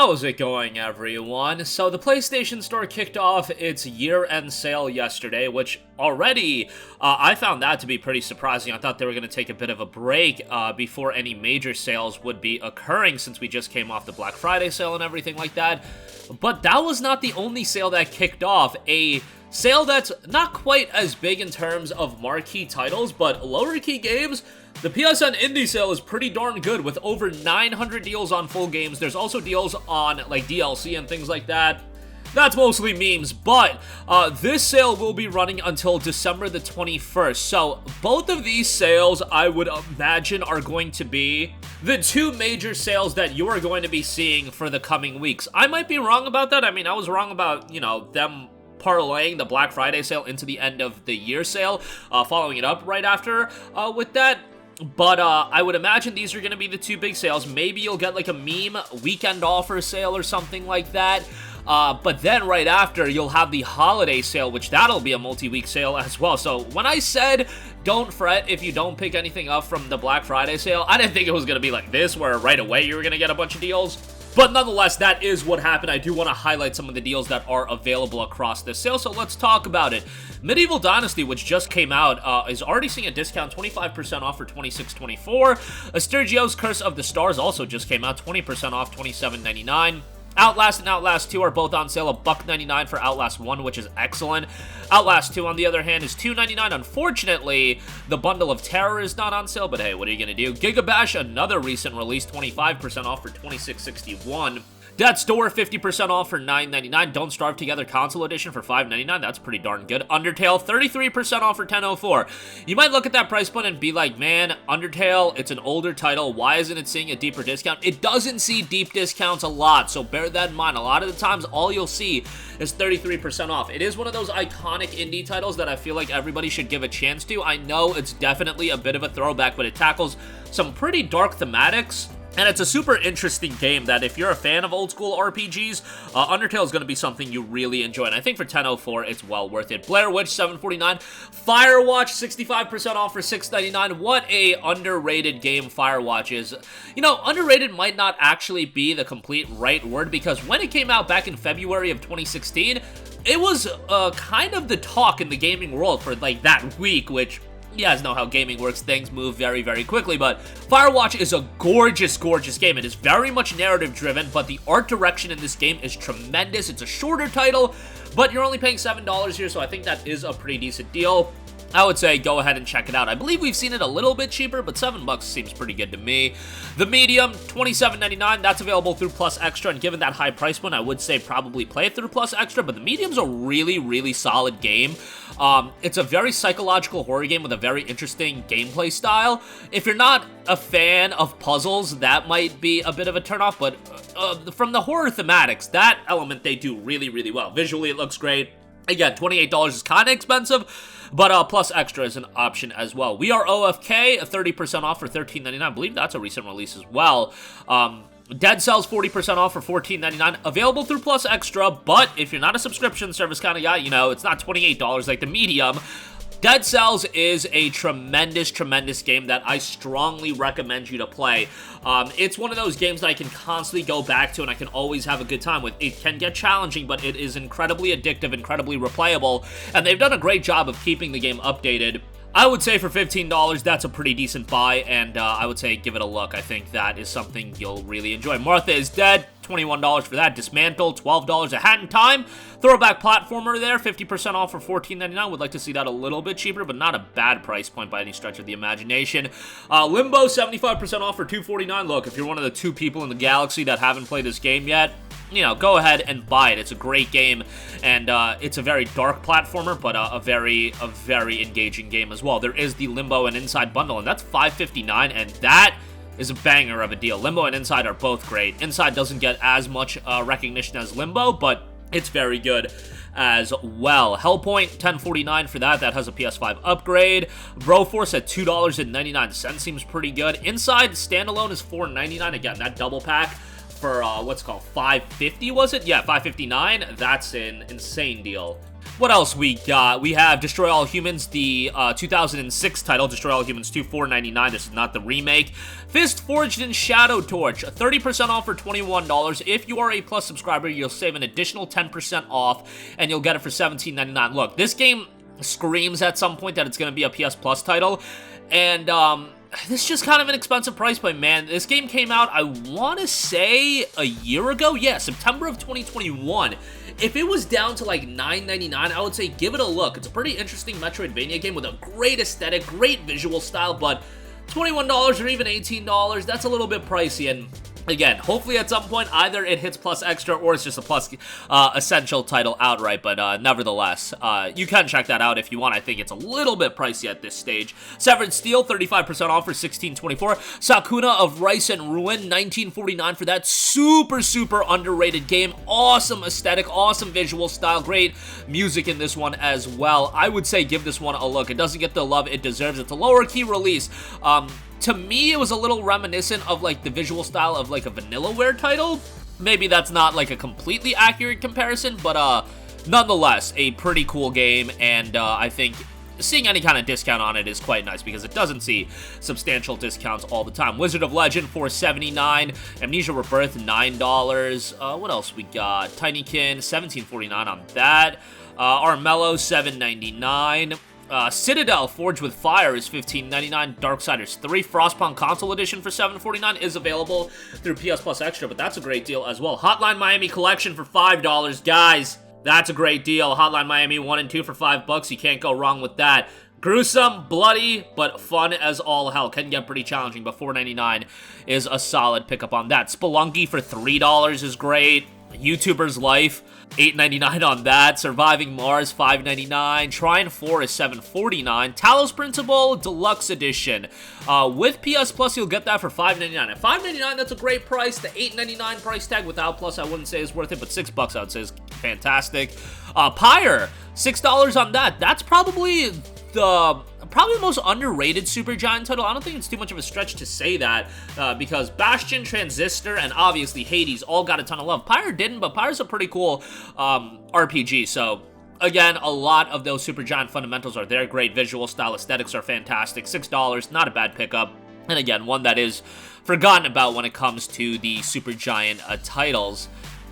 How's it going, everyone? So the PlayStation Store kicked off its year-end sale yesterday, which already, I found that to be pretty surprising. I thought they were going to take a bit of a break before any major sales would be occurring, since we just came off the Black Friday sale and everything like that. But that was not the only sale that kicked off. A sale that's not quite as big in terms of marquee titles, but lower key games. The PSN Indies Sale is pretty darn good, with over 900 deals on full games. There's also deals on, like, DLC and things like that. That's mostly memes, but this sale will be running until December the 21st. So both of these sales, I would imagine, are going to be the two major sales that you are going to be seeing for the coming weeks. I might be wrong about that. I mean, I was wrong about, you know, them parlaying the Black Friday sale into the end of the year sale, following it up right after with that. But I would imagine these are going to be the two big sales. Maybe you'll get like a meme weekend offer sale or something like that. But then right after, you'll have the holiday sale, which that'll be a multi-week sale as well. So when I said don't fret if you don't pick anything up from the Black Friday sale, I didn't think it was going to be like this, where right away you were going to get a bunch of deals. But nonetheless, that is what happened. I do want to highlight some of the deals that are available across this sale, so let's talk about it. Medieval Dynasty, which just came out, is already seeing a discount, 25% off for $26.24. Asturgio's Curse of the Stars also just came out, 20% off, $27.99. Outlast and Outlast 2 are both on sale, $1.99 for Outlast 1, which is excellent. Outlast 2, on the other hand, is $2.99. Unfortunately, the Bundle of Terror is not on sale, but hey, what are you going to do? Gigabash, another recent release, 25% off for $26.61. Death's Door, 50% off for $9.99. Don't Starve Together Console Edition for $5.99. That's pretty darn good. Undertale, 33% off for $10.04. You might look at that price point and be like, man, Undertale, it's an older title. Why isn't it seeing a deeper discount? It doesn't see deep discounts a lot, so bear that in mind. A lot of the times, all you'll see is 33% off. It is one of those iconic indie titles that I feel like everybody should give a chance to. I know it's definitely a bit of a throwback, but it tackles some pretty dark thematics. And it's a super interesting game that if you're a fan of old school RPGs, Undertale is going to be something you really enjoy. And I think for $10.04, it's well worth it. Blair Witch, $7.49. Firewatch, 65% off for $6.99. What a underrated game Firewatch is. You know, underrated might not actually be the complete right word, because when it came out back in February of 2016, it was kind of the talk in the gaming world for like that week, which... you guys know how gaming works. Things move very, very quickly, but Firewatch is a gorgeous, gorgeous game. It is very much narrative-driven, but the art direction in this game is tremendous. It's a shorter title, but you're only paying $7 here, so I think that is a pretty decent deal. I would say go ahead and check it out. I believe we've seen it a little bit cheaper, but $7 seems pretty good to me. The Medium, $27.99. That's available through Plus Extra, and given that high price point, I would say probably play it through Plus Extra, but the Medium's a really, really solid game. It's a very psychological horror game with a very interesting gameplay style. If you're not a fan of puzzles, that might be a bit of a turnoff, but from the horror thematics, that element they do really, really well. Visually, it looks great. Again, $28 is kind of expensive, but Plus Extra is an option as well. We Are OFK, 30% off for $13.99. I believe that's a recent release as well. Dead Cells, 40% off for $14.99. Available through Plus Extra, but if you're not a subscription service kind of guy, you know, it's not $28 like the Medium. Dead Cells is a tremendous, tremendous game that I strongly recommend you to play. It's one of those games that I can constantly go back to and I can always have a good time with. It can get challenging, but it is incredibly addictive, incredibly replayable, and they've done a great job of keeping the game updated. I would say for $15, that's a pretty decent buy, and I would say give it a look. I think that is something you'll really enjoy. Martha is Dead, $21 for that. Dismantle, $12. A Hat in Time, throwback platformer there, 50% off for $14.99. Would like to see that a little bit cheaper, but not a bad price point by any stretch of the imagination. Limbo, 75% off for $2.49. Look, if you're one of the 2 people in the galaxy that haven't played this game yet, you know, go ahead and buy it. It's a great game, and it's a very dark platformer, but a very engaging game as well. There is the Limbo and Inside bundle, and that's $5.59, and that is a banger of a deal. Limbo and Inside are both great. Inside doesn't get as much recognition as Limbo, but it's very good as well. Hellpoint, $10.49 for that. That has a PS5 upgrade. Broforce at $2.99 seems pretty good. Inside standalone is $4.99. Again, that double pack, for, what's it called, $550, was it? Yeah, $559. That's an insane deal. What else we got? We have Destroy All Humans, the 2006 title, Destroy All Humans 2, $4.99. This is not the remake. Fist Forged in Shadow Torch, 30% off for $21. If you are a Plus subscriber, you'll save an additional 10% off, and you'll get it for $17.99. Look, this game screams at some point that it's going to be a PS Plus title, and this is just kind of an expensive price point, man. This game came out, I want to say, a year ago? Yeah, September of 2021. If it was down to like $9.99, I would say give it a look. It's a pretty interesting Metroidvania game with a great aesthetic, great visual style, but $21 or even $18, that's a little bit pricey. And again, hopefully at some point, either it hits Plus Extra or it's just a Plus Essential title outright, but nevertheless, you can check that out if you want. I think it's a little bit pricey at this stage. Severed Steel, 35% off for $16.24. Sakuna of Rice and Ruin, $19.49 for that super, super underrated game. Awesome aesthetic, awesome visual style, great music in this one as well. I would say give this one a look. It doesn't get the love it deserves. It's a lower key release. To me, it was a little reminiscent of, like, the visual style of, like, a Vanillaware title. Maybe that's not, like, a completely accurate comparison, but, nonetheless, a pretty cool game, and, I think seeing any kind of discount on it is quite nice, because it doesn't see substantial discounts all the time. Wizard of Legend, $4.79. Amnesia Rebirth, $9. What else we got? Tinykin, $17.49 on that. Armello, $7.99. Citadel Forged with Fire is $15.99. Darksiders 3 Frostpunk Console Edition for $7.49 is available through PS Plus Extra, but that's a great deal as well. Hotline Miami Collection for $5. Guys, that's a great deal. Hotline Miami 1 and 2 for $5. You can't go wrong with that. Gruesome, bloody, but fun as all hell. Can get pretty challenging, but $4.99 is a solid pickup on that. Spelunky for $3 is great. YouTuber's Life, $8.99 on that. Surviving Mars, $5.99. Trine 4 is $7.49. Talos Principle Deluxe Edition. With PS Plus, you'll get that for $5.99. At $5.99, that's a great price. The $8.99 price tag without Plus, I wouldn't say is worth it, but $6 I would say is fantastic. Pyre, $6 on that. That's probably the most underrated Supergiant title. I don't think it's too much of a stretch to say that, because Bastion, Transistor, and obviously Hades all got a ton of love. Pyre didn't, but Pyre's a pretty cool RPG, so again, a lot of those Supergiant fundamentals are there. Great visual style, aesthetics are fantastic. $6, not a bad pickup, and again, one that is forgotten about when it comes to the Supergiant titles.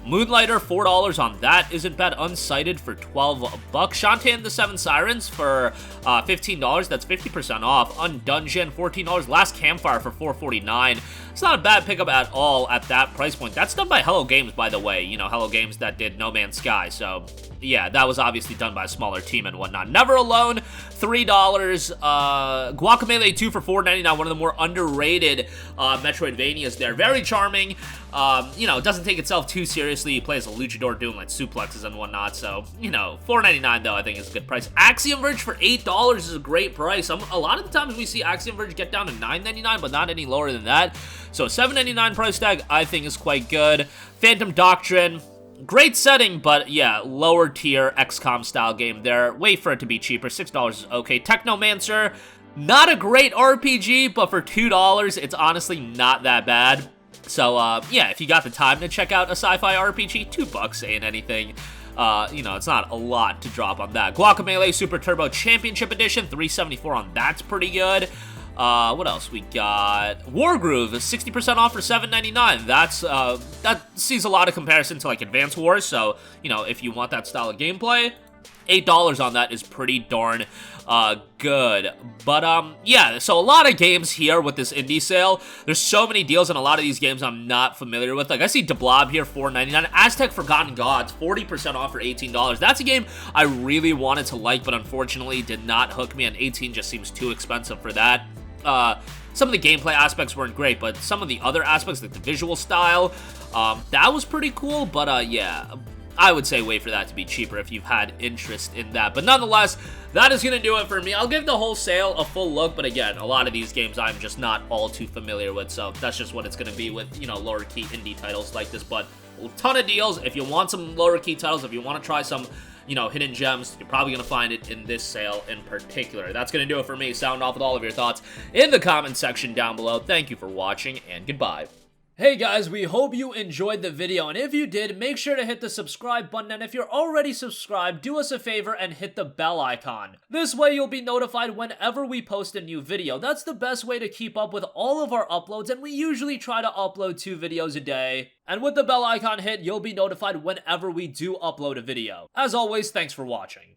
Moonlighter, $4 on that. Isn't bad. Unsighted for $12. Shantae and the Seven Sirens for $15. That's 50% off. Undungeon, $14. Last Campfire for $4.49. It's not a bad pickup at all at that price point. That's done by Hello Games, by the way. You know, Hello Games that did No Man's Sky. So, yeah, that was obviously done by a smaller team and whatnot. Never Alone, $3. Guacamelee 2 for $4.99. One of the more underrated Metroidvanias there. Very charming. You know, it doesn't take itself too seriously. He plays a luchador doing, like, suplexes and whatnot. So, you know, $4.99, though, I think is a good price. Axiom Verge for $8 is a great price. A lot of the times we see Axiom Verge get down to $9.99, but not any lower than that. So, $7.99 price tag, I think, is quite good. Phantom Doctrine, great setting, but yeah, lower tier XCOM style game there. Wait for it to be cheaper. $6 is okay. Technomancer, not a great RPG, but for $2, it's honestly not that bad. So, yeah, if you got the time to check out a sci-fi RPG, $2 ain't anything. You know, it's not a lot to drop on that. Guacamelee Super Turbo Championship Edition, $3.74 on that's pretty good. What else we got? Wargroove is 60% off for $7.99. That sees a lot of comparison to, like, Advance Wars, so, you know, if you want that style of gameplay, $8 on that is pretty darn good. But, yeah, so a lot of games here with this indie sale. There's so many deals, and a lot of these games I'm not familiar with. Like, I see DeBlob here, $4.99. Aztec Forgotten Gods, 40% off for $18. That's a game I really wanted to like, but unfortunately did not hook me, and $18 just seems too expensive for that. Some of the gameplay aspects weren't great, but some of the other aspects, like the visual style, that was pretty cool, but, yeah, I would say wait for that to be cheaper if you've had interest in that. But nonetheless, that is going to do it for me. I'll give the whole sale a full look, but again, a lot of these games I'm just not all too familiar with, so that's just what it's going to be with, you know, lower key indie titles like this. But a ton of deals. If you want some lower key titles, if you want to try some, you know, hidden gems, you're probably going to find it in this sale in particular. That's going to do it for me. Sound off with all of your thoughts in the comment section down below. Thank you for watching, and goodbye. Hey guys, we hope you enjoyed the video, and if you did, make sure to hit the subscribe button, and if you're already subscribed, do us a favor and hit the bell icon. This way you'll be notified whenever we post a new video. That's the best way to keep up with all of our uploads, and we usually try to upload 2 videos a day. And with the bell icon hit, you'll be notified whenever we do upload a video. As always, thanks for watching.